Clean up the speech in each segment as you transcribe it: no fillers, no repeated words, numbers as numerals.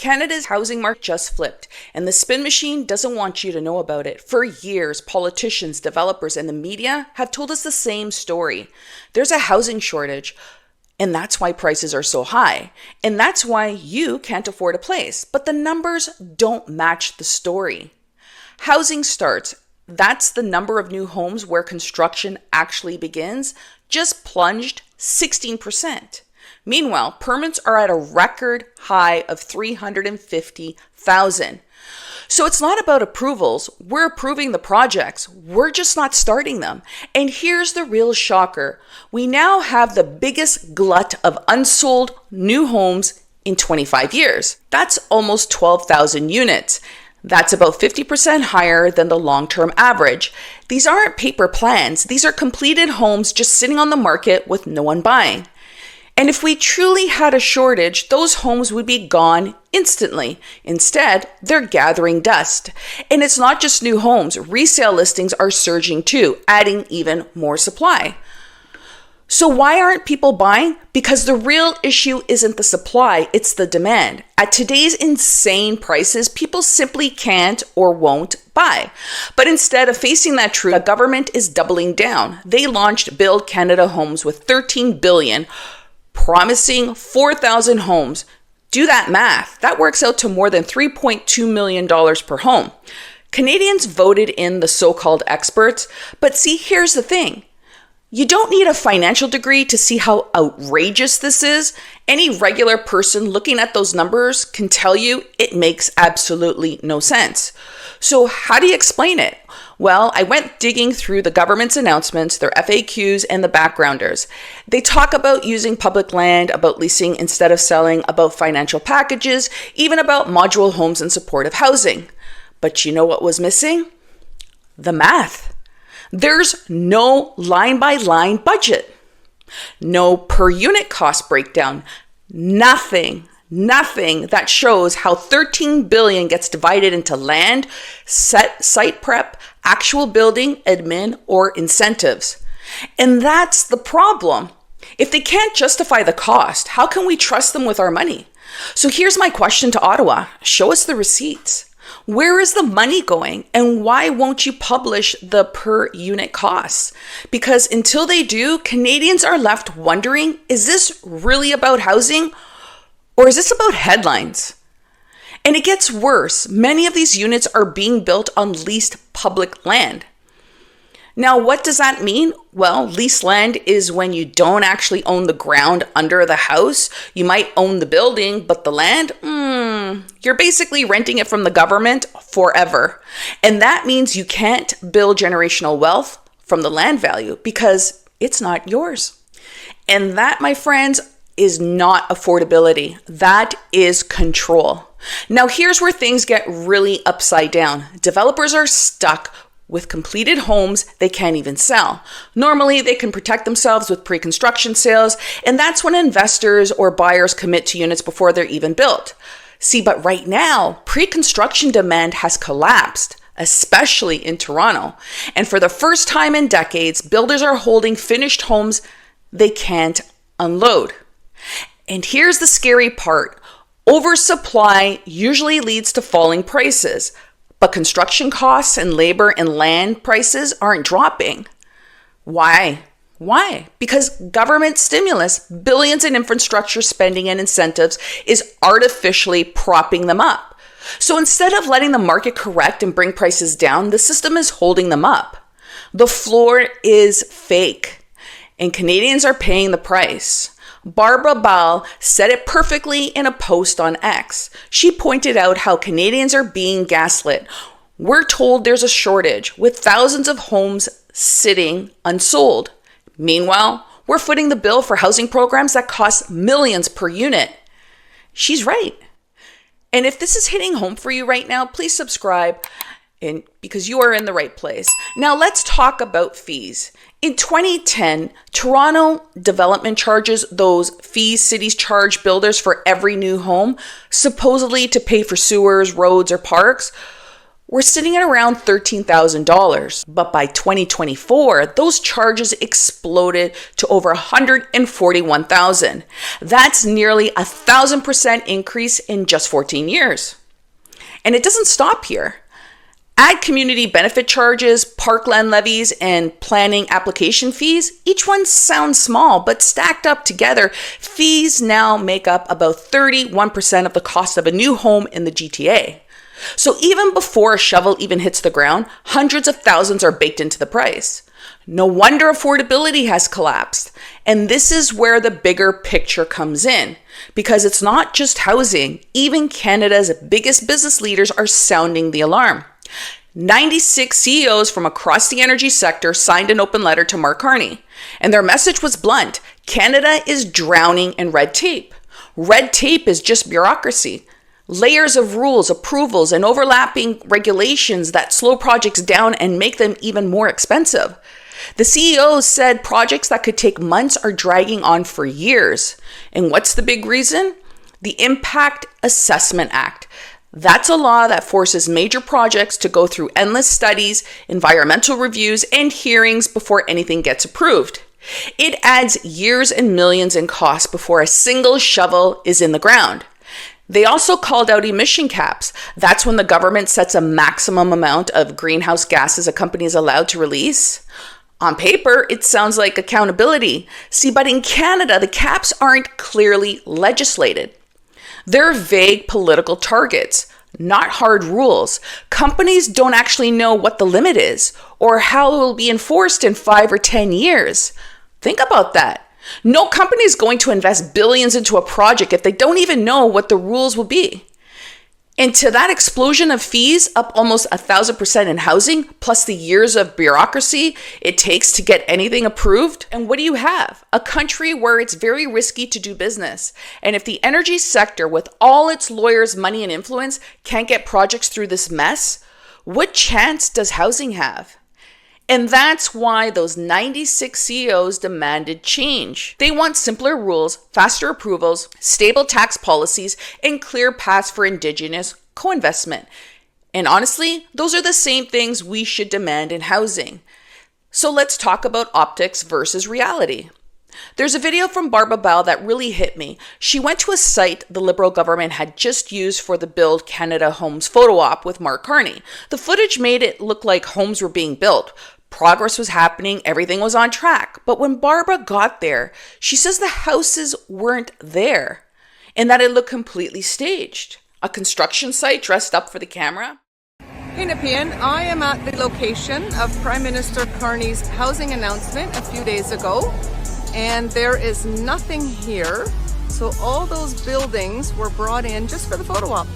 Canada's housing market just flipped, and the spin machine doesn't want you to know about it. For years, politicians, developers, and the media have told us the same story. There's a housing shortage, and that's why prices are so high. And that's why you can't afford a place. But the numbers don't match the story. Housing starts, that's the number of new homes where construction actually begins, just plunged 16%. Meanwhile, permits are at a record high of 350,000. So it's not about approvals. We're approving the projects. We're just not starting them. And here's the real shocker. We now have the biggest glut of unsold new homes in 25 years. That's almost 12,000 units. That's about 50% higher than the long-term average. These aren't paper plans. These are completed homes just sitting on the market with no one buying. And if we truly had a shortage, those homes would be gone instantly. Instead, they're gathering dust. And it's not just new homes. Resale listings are surging too, adding even more supply. So why aren't people buying? Because the real issue isn't the supply, it's the demand. At today's insane prices, people simply can't or won't buy. But instead of facing that truth, the government is doubling down. They launched Build Canada Homes with $13 billion, promising 4,000 homes. Do that math. That works out to more than $3.2 million per home. Canadians voted in the so-called experts, but see, here's the thing. You don't need a financial degree to see how outrageous this is. Any regular person looking at those numbers can tell you it makes absolutely no sense. So how do you explain it? Well, I went digging through the government's announcements, their FAQs, and the backgrounders. They talk about using public land, about leasing instead of selling, about financial packages, even about modular homes and supportive housing. But you know what was missing? The math. There's no line-by-line budget, no per-unit cost breakdown, nothing that shows how $13 billion gets divided into land, site prep, actual building, admin, or incentives. And that's the problem. If they can't justify the cost, how can we trust them with our money? So here's my question to Ottawa. Show us the receipts. Where is the money going, and why won't you publish the per unit costs? Because until they do, Canadians are left wondering, is this really about housing, or is this about headlines? And it gets worse. Many of these units are being built on leased public land. Now, what does that mean? Well, leased land is when you don't actually own the ground under the house. You might own the building, but the land, you're basically renting it from the government forever. And that means you can't build generational wealth from the land value because it's not yours. And that, my friends, is not affordability. That is control. Now, here's where things get really upside down. Developers are stuck with completed homes they can't even sell. Normally, they can protect themselves with pre-construction sales, and that's when investors or buyers commit to units before they're even built. See, but right now, pre-construction demand has collapsed, especially in Toronto. And for the first time in decades, builders are holding finished homes they can't unload. And here's the scary part. Oversupply usually leads to falling prices. But construction costs and labor and land prices aren't dropping. Why? Because government stimulus, billions in infrastructure spending and incentives is artificially propping them up. So instead of letting the market correct and bring prices down, the system is holding them up. The floor is fake, and Canadians are paying the price. Barbara Bal said it perfectly in a post on X. She pointed out how Canadians are being gaslit. We're told there's a shortage with thousands of homes sitting unsold. Meanwhile, we're footing the bill for housing programs that cost millions per unit. She's right. And if this is hitting home for you right now, please subscribe because you are in the right place. Now let's talk about fees. In 2010, Toronto development charges, those fees cities charge builders for every new home, supposedly to pay for sewers, roads, or parks, we're sitting at around $13,000. But by 2024, those charges exploded to over $141,000. That's nearly 1,000% increase in just 14 years. And it doesn't stop here. Add community benefit charges, parkland levies, and planning application fees. Each one sounds small, but stacked up together, fees now make up about 31% of the cost of a new home in the GTA. So even before a shovel even hits the ground, hundreds of thousands are baked into the price. No wonder affordability has collapsed. And this is where the bigger picture comes in, because it's not just housing. Even Canada's biggest business leaders are sounding the alarm. 96 CEOs from across the energy sector signed an open letter to Mark Carney, and their message was blunt. Canada is drowning in red tape. Red tape is just bureaucracy. Layers of rules, approvals, and overlapping regulations that slow projects down and make them even more expensive. The CEOs said projects that could take months are dragging on for years. And what's the big reason? The Impact Assessment Act. That's a law that forces major projects to go through endless studies, environmental reviews, and hearings before anything gets approved. It adds years and millions in costs before a single shovel is in the ground. They also called out emission caps. That's when the government sets a maximum amount of greenhouse gases a company is allowed to release. On paper, it sounds like accountability. See, but in Canada, the caps aren't clearly legislated. They're vague political targets, not hard rules. Companies don't actually know what the limit is or how it will be enforced in 5 or 10 years. Think about that. No company is going to invest billions into a project if they don't even know what the rules will be. And to that explosion of fees, up almost 1,000% in housing, plus the years of bureaucracy it takes to get anything approved. And what do you have? A country where it's very risky to do business. And if the energy sector, with all its lawyers, money, and influence, can't get projects through this mess, what chance does housing have? And that's why those 96 CEOs demanded change. They want simpler rules, faster approvals, stable tax policies, and clear paths for Indigenous co-investment. And honestly, those are the same things we should demand in housing. So let's talk about optics versus reality. There's a video from Barbara Bal that really hit me. She went to a site the Liberal government had just used for the Build Canada Homes photo op with Mark Carney. The footage made it look like homes were being built. Progress was happening, everything was on track. But when Barbara got there, she says the houses weren't there and that it looked completely staged. A construction site dressed up for the camera. Hey Nepean, I am at the location of Prime Minister Carney's housing announcement a few days ago, and there is nothing here. So all those buildings were brought in just for the photo op.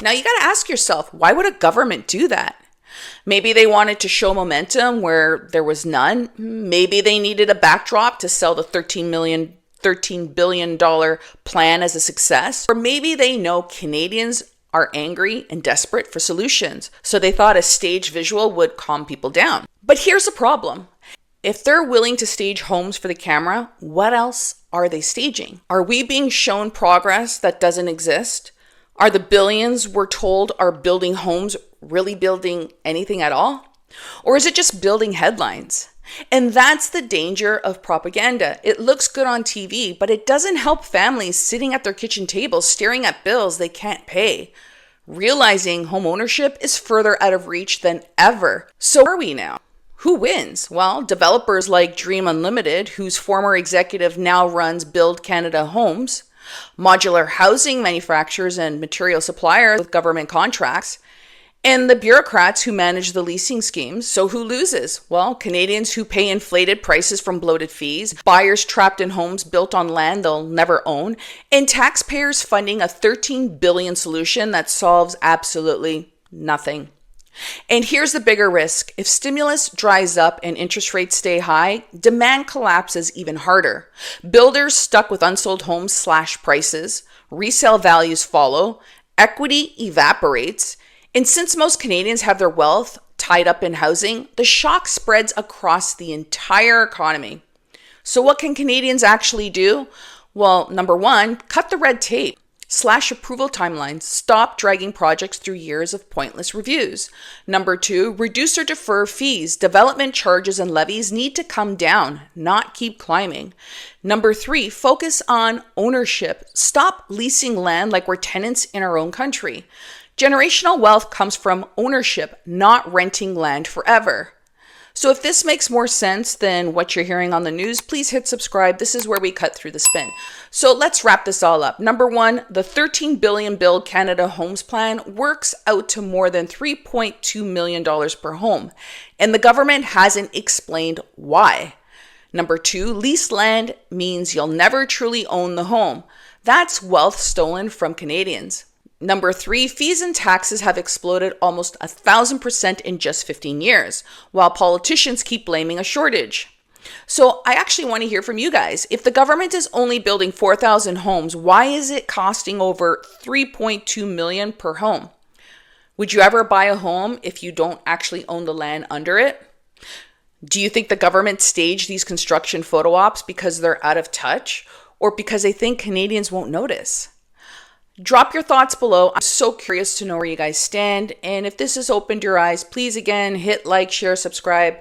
Now you got to ask yourself, why would a government do that? Maybe they wanted to show momentum where there was none. Maybe they needed a backdrop to sell the $13 billion plan as a success. Or maybe they know Canadians are angry and desperate for solutions, so they thought a staged visual would calm people down. But here's the problem. If they're willing to stage homes for the camera, what else are they staging? Are we being shown progress that doesn't exist? Are the billions we're told are building homes really building anything at all? Or is it just building headlines? And that's the danger of propaganda. It looks good on TV, but it doesn't help families sitting at their kitchen tables staring at bills they can't pay, realizing home ownership is further out of reach than ever. So where are we now? Who wins? Well, developers like Dream Unlimited, whose former executive now runs Build Canada Homes, modular housing manufacturers and material suppliers with government contracts, and the bureaucrats who manage the leasing schemes. So who loses? Well, Canadians who pay inflated prices from bloated fees, buyers trapped in homes built on land they'll never own, and taxpayers funding a $13 billion solution that solves absolutely nothing. And here's the bigger risk. If stimulus dries up and interest rates stay high, demand collapses even harder. Builders stuck with unsold homes slash prices, resale values follow, equity evaporates, and since most Canadians have their wealth tied up in housing, the shock spreads across the entire economy. So what can Canadians actually do? Well, number one, cut the red tape. Slash approval timelines. Stop dragging projects through years of pointless reviews. Number 2, reduce or defer fees. Development charges and levies need to come down, not keep climbing. Number 3, focus on ownership. Stop leasing land like we're tenants in our own country. Generational wealth comes from ownership, not renting land forever. So if this makes more sense than what you're hearing on the news, please hit subscribe. This is where we cut through the spin. So let's wrap this all up. Number 1, the $13 billion Build Canada Homes Plan works out to more than $3.2 million per home, and the government hasn't explained why. Number 2, leased land means you'll never truly own the home. That's wealth stolen from Canadians. Number 3, fees and taxes have exploded almost 1,000% in just 15 years, while politicians keep blaming a shortage. So I actually want to hear from you guys. If the government is only building 4,000 homes, why is it costing over $3.2 million per home? Would you ever buy a home if you don't actually own the land under it? Do you think the government staged these construction photo ops because they're out of touch or because they think Canadians won't notice? Drop your thoughts below. I'm so curious to know where you guys stand. And if this has opened your eyes, please again, hit like, share, subscribe.